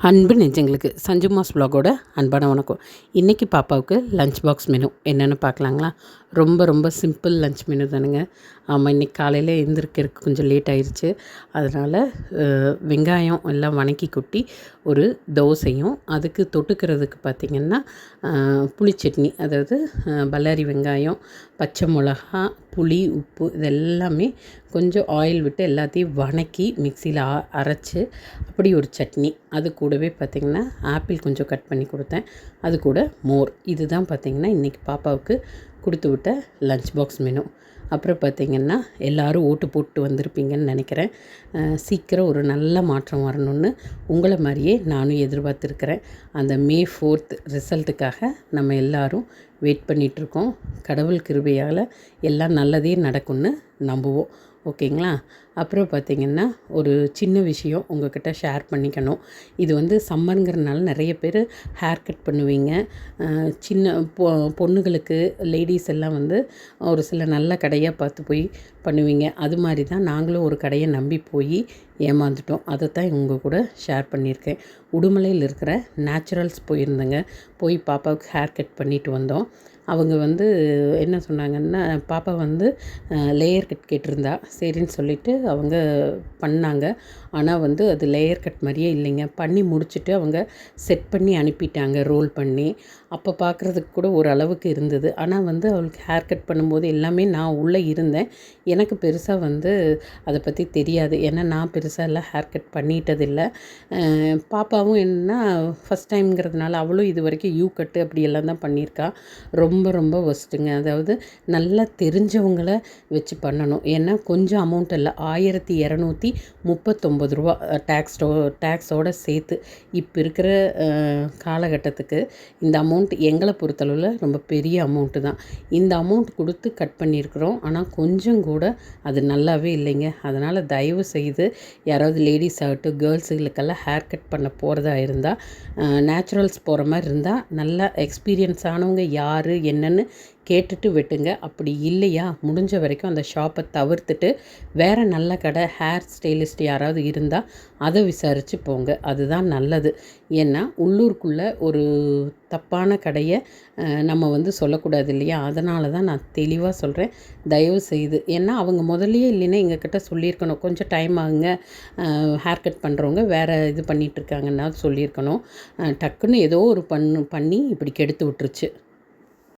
அன்பு நெஞ்சங்களுக்கு சஞ்சு மாஸ் வ்ளாகோட அன்பான வணக்கம். இன்றைக்கி பாப்பாவுக்கு லஞ்ச் பாக்ஸ் மெனு என்னென்னு பார்க்கலாங்களா? ரொம்ப சிம்பிள் லஞ்ச் மெனு தானுங்க. ஆமாம், இன்றைக்கி காலையில் எழுந்திருக்கிறதுக்கு கொஞ்சம் லேட் ஆயிடுச்சு. அதனால் வெங்காயம் எல்லாம் வணக்கி கொட்டி ஒரு தோசையும், அதுக்கு தொட்டுக்கிறதுக்கு பார்த்திங்கன்னா புளிச்சட்னி, அதாவது பல்லாரி வெங்காயம், பச்சை மிளகா, புளி, உப்பு இதெல்லாமே கொஞ்சம் ஆயில் விட்டு எல்லாத்தையும் வணக்கி மிக்சியில் அரைச்சி அப்படி ஒரு சட்னி. அது கூடவே பார்த்திங்கன்னா ஆப்பிள் கொஞ்சம் கட் பண்ணி கொடுத்தேன். அது கூட மோர். இதுதான் பார்த்திங்கன்னா இன்றைக்கி பாப்பாவுக்கு கொடுத்து விட்ட லஞ்ச் பாக்ஸ் மெனு. அப்புறம் பார்த்திங்கன்னா எல்லோரும் ஓட்டு போட்டு வந்திருப்பீங்கன்னு நினைக்கிறேன். சீக்கிரம் ஒரு நல்ல மாற்றம் வரணும்னு உங்களை மாதிரியே நானும் எதிர்பார்த்துருக்கிறேன். அந்த May 4th ரிசல்ட்டுக்காக நம்ம எல்லோரும் வெயிட் பண்ணிகிட்ருக்கோம். கடவுள் கிருபையால் எல்லாம் நல்லதே நடக்கும்னு நம்புவோம். ஓகேங்களா? அப்புறம் பார்த்திங்கன்னா ஒரு சின்ன விஷயம் உங்கள்கிட்ட ஷேர் பண்ணிக்கணும். இது சம்மருங்கிறதுனால நிறைய பேர் ஹேர் கட் பண்ணுவீங்க. சின்ன பொண்ணுங்களுக்கு லேடிஸ் எல்லாம் ஒரு சில நல்ல கடையாக பார்த்து போய் பண்ணுவீங்க. அது மாதிரி தான் நாங்களும் ஒரு கடையை நம்பி போய் ஏமாந்துட்டோம். அதை தான் உங்கள் கூட ஷேர் பண்ணியிருக்கேன். உடுமலையில் இருக்கிற நேச்சுரல்ஸ் போயிருந்தேங்க. போய் பாப்பாவுக்கு ஹேர் கட் பண்ணிட்டு வந்தோம். அவங்க என்ன சொன்னாங்கன்னா, பாப்பா லேயர் கட் கேட்டிருந்தா. சரின்னு சொல்லிவிட்டு அவங்க பண்ணாங்க. ஆனால் அது லேயர் கட் மாதிரியே இல்லைங்க. பண்ணி முடிச்சுட்டு அவங்க செட் பண்ணி அனுப்பிட்டாங்க, ரோல் பண்ணி. அப்போ பார்க்குறதுக்கு கூட ஓரளவுக்கு இருந்தது. ஆனால் அவளுக்கு ஹேர் கட் பண்ணும்போது எல்லாமே நான் உள்ளே இருந்தேன். எனக்கு பெருசாக அதை பற்றி தெரியாது. ஏன்னா நான் பெருசாக எல்லாம் ஹேர் கட் பண்ணிட்டதில்லை. பாப்பாவும் என்னன்னா ஃபஸ்ட் டைம்ங்கிறதுனால அவளும் இது வரைக்கும் யூ கட்டு அப்படியெல்லாம் தான் பண்ணியிருக்கா. ரொம்ப ஒஸ்ட்டுங்க. அதாவது நல்லா தெரிஞ்சவங்கள வச்சு பண்ணணும். ஏன்னா கொஞ்சம் அமௌண்ட் இல்லை, 1239 ரூபா டேக்ஸோடு சேர்த்து. இப்போ இருக்கிற காலகட்டத்துக்கு இந்த அமௌண்ட் எங்களை பொறுத்தளவில் ரொம்ப பெரிய அமௌண்ட்டு தான். இந்த அமௌண்ட் கொடுத்து கட் பண்ணியிருக்கிறோம். ஆனால் கொஞ்சம் கூட அது நல்லாவே இல்லைங்க. அதனால் தயவு செய்து யாராவது லேடிஸ் ஆகட்டும், கேர்ள்ஸுகளுக்கெல்லாம் ஹேர் கட் பண்ண போகிறதா இருந்தால், நேச்சுரல்ஸ் போகிற மாதிரி இருந்தால் நல்லா எக்ஸ்பீரியன்ஸ் ஆனவங்க யார் என்னன்னு கேட்டுட்டு வெட்டுங்க. அப்படி இல்லையா, முடிஞ்ச வரைக்கும் அந்த ஷாப்பை தவிர்த்துட்டு வேறு நல்ல கடை ஹேர் ஸ்டைலிஸ்ட் யாராவது இருந்தால் அதை விசாரித்து போங்க. அதுதான் நல்லது. ஏன்னா உள்ளூருக்குள்ளே ஒரு தப்பான கடையை நம்ம சொல்லக்கூடாது இல்லையா? அதனால தான் நான் தெளிவாக சொல்கிறேன், தயவு செய்து. ஏன்னா அவங்க முதல்லையே இல்லைன்னா எங்ககிட்ட சொல்லியிருக்கணும், கொஞ்சம் டைம் ஆகுங்க, ஹேர் கட் பண்ணுறவங்க வேறு இது பண்ணிகிட்ருக்காங்கன்னா சொல்லியிருக்கணும். டக்குன்னு ஏதோ ஒரு பண்ணி இப்படி கெடுத்து விட்டுருச்சு.